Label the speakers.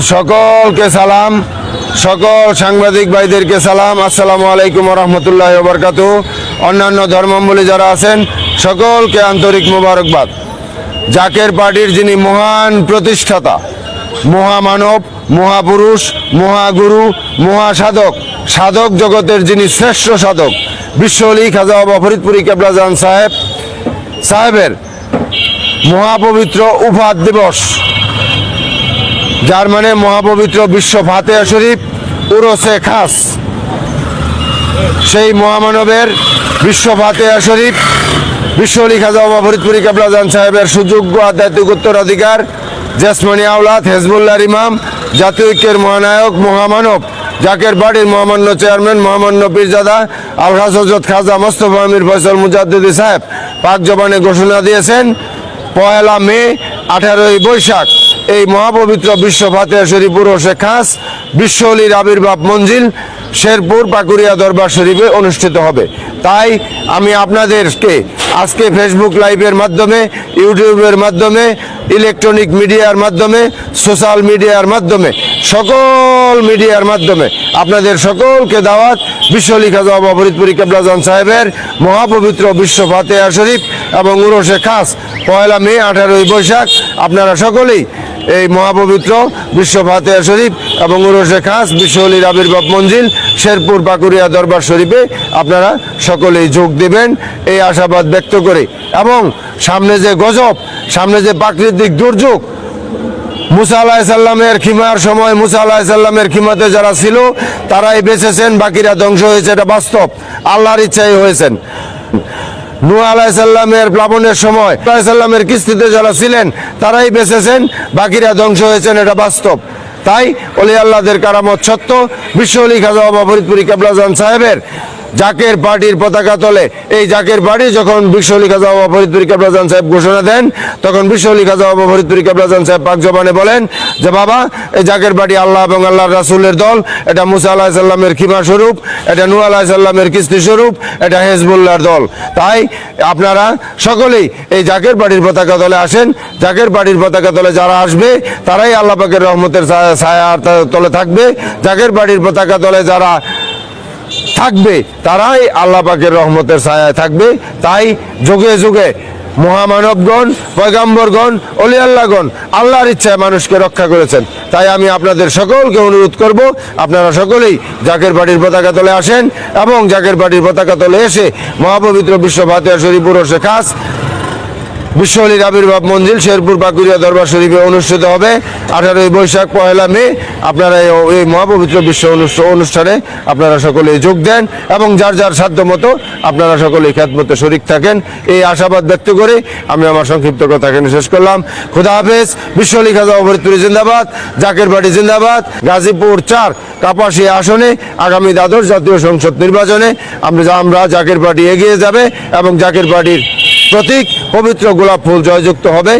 Speaker 1: সকলকে সালাম, সকল সাংবাদিক ভাইদেরকে সালাম। আসসালামু আলাইকুম রহমতুল্লাহ বরকাতু। অন্যান্য ধর্মাবলম্বী যারা আছেন সকলকে আন্তরিক মোবারকবাদ। জাকের পার্টির যিনি মহান প্রতিষ্ঠাতা, মহামানব, মহাপুরুষ, মহাগুরু, মহাসাধক, সাধক জগতের যিনি শ্রেষ্ঠ সাধক, বিশ্বলি খাজা বাবা ফরিদপুরি কেবলাজান সাহেবের মহাপবিত্র উফাত দিবস, যার মানে মহাপবিত্র বিশ্ব ফাতেহা শরীফ উরসে খাস, সেই মহামানবের বিশ্ব ফাতেহা শরীফ বিশ্বলি খাজা বাবা ফরিদপুরি কেবলাজান সাহেবের সুযোগ্য আধ্যাত্মিক উত্তরাধিকার, জেসমানি আওলাদ, হেজবুল্লাহর ইমাম, জাতীয় ঐক্যের মহানায়ক, মহামানব, জাকের বাড়ির মহামান্য চেয়ারম্যান, মহামান্য পীরজাদা আলহাজ হযরত খাজা মোস্তফা আমির ফয়সাল মুজাদ্দিদি সাহেব পাক জবানে ঘোষণা দিয়েছেন, 1 মে 18 বৈশাখ এই মহাপবিত্র বিশ্ব ফাতেহা শরীফ উরসে খাস বিশ্বলির আবির্ভাব মঞ্জিল শেরপুর পাকুড়িয়া দরবার শরীফে অনুষ্ঠিত হবে। তাই আমি আপনাদেরকে আজকে ফেসবুক লাইভের মাধ্যমে, ইউটিউবের মাধ্যমে, ইলেকট্রনিক মিডিয়ার মাধ্যমে, সোশ্যাল মিডিয়ার মাধ্যমে, সকল মিডিয়ার মাধ্যমে আপনাদের সকলকে দাওয়াত বিশ্বলি খাজা বাবা ফরিদপুরি কেবলাজান সাহেবের মহাপবিত্র বিশ্ব ফাতেহা শরীফ এবং উরসে খাস 1 মে 18 বৈশাখ আপনারা সকলেই এই মহাপবিত্র বিশ্ব ফাতেহা শরীফ এবং উরসে খাস বিশ্বলির আবির্ভাব মঞ্জিল শেরপুর পাকুড়িয়া দরবার শরীফে আপনারা সকলেই যোগ দেবেন এই আশাবাদ ব্যক্ত করে। এবং সামনে যে গজব, সামনে যে প্রাকৃতিক দুর্যোগ, মুসা আলাইহিসসালামের খিমার সময় মুসা আলাইহিসসালামের খিমাতে যারা ছিল তারাই বেঁচেছেন, বাকিরা ধ্বংস হয়েছে, এটা বাস্তব, আল্লাহর ইচ্ছাই হয়েছেন। নূহ আলাইহিসসালামের প্লাবনের সময় আলাইহিসসালামের কিস্তিতে যারা ছিলেন তারাই বেঁচেছেন, বাকিরা ধ্বংস হয়েছেন, এটা বাস্তব। তাই ওলি আল্লাহদের কারামত সত্য, বিশ্বলি খাজা বাবা ফরিদপুরি কেবলাজান সাহেবের জাকের পার্টির পতাকা তলে, এই জাকের পার্টি যখন বিশ্বলি খাজা বাবা ফরিদপুরি কেবলাজান সাহেব ঘোষণা দেন, তখন বিশ্বলি খাজা বাবা ফরিদপুরি কেবলাজান সাহেব পাক জবানে বলেন যে বাবা, এই জাকের পার্টি আল্লাহ এবং আল্লাহর রাসূলের দল, এটা মুসা আলাইহিসসালামের খিমা স্বরূপ, এটা নূহ আলাইহিসসালামের কিস্তি স্বরূপ, এটা হেজবুল্লাহর দল। তাই আপনারা সকলেই এই জাকের পার্টির পতাকা তলে আসেন। জাকের পার্টির পতাকা তলে যারা আসবে তারাই আল্লাহ পাকের রহমতের ছায়ার তলে থাকবে। জাকের পার্টির পতাকা তলে যারা থাকবে তারাই আল্লাহ পাকের রহমতের ছায়ায় থাকবে। তাই যুগে যুগে মহামানবগণ, পয়গাম্বরগণ, ওলি আল্লাহগণ আল্লাহর ইচ্ছায় মানুষকে রক্ষা করেছেন। তাই আমি আপনাদের সকলকে অনুরোধ করব, আপনারা সকলেই জাকের পার্টির পতাকা তলে আসেন এবং জাকের পার্টির পতাকা তলে এসে মহাপবিত্র বিশ্ব ফাতেহা শরীফ উরসে খাস বিশ্বলির আবির্ভাব মঞ্জিল শেরপুর পাকুড়িয়া দরবার শরীফে অনুষ্ঠিত হবে 18 বৈশাখ 1 মে। আপনারা এই মহাপবিত্র বিশ্ব অনুষ্ঠানে আপনারা সকলেই যোগ দেন এবং যার যার সাধ্য মতো আপনারা সকলেই খ্যাতমতে শরিক থাকেন, এই আশাবাদ ব্যক্ত করে আমি আমার সংক্ষিপ্ত কথা এখানে শেষ করলাম। খুদা হাফেজ। বিশ্বলি খাজা বাবা ফরিদপুরি জিন্দাবাদ, জাকের পার্টি জিন্দাবাদ। গাজীপুর 4 কাপাসিয়া আসনে আগামী দ্বাদশ জাতীয় সংসদ নির্বাচনে আমরা জাকের পার্টি এগিয়ে যাবে এবং জাকের পার্টির প্রতীক পবিত্র গোলাপ ফুল জয়যুক্ত হবে।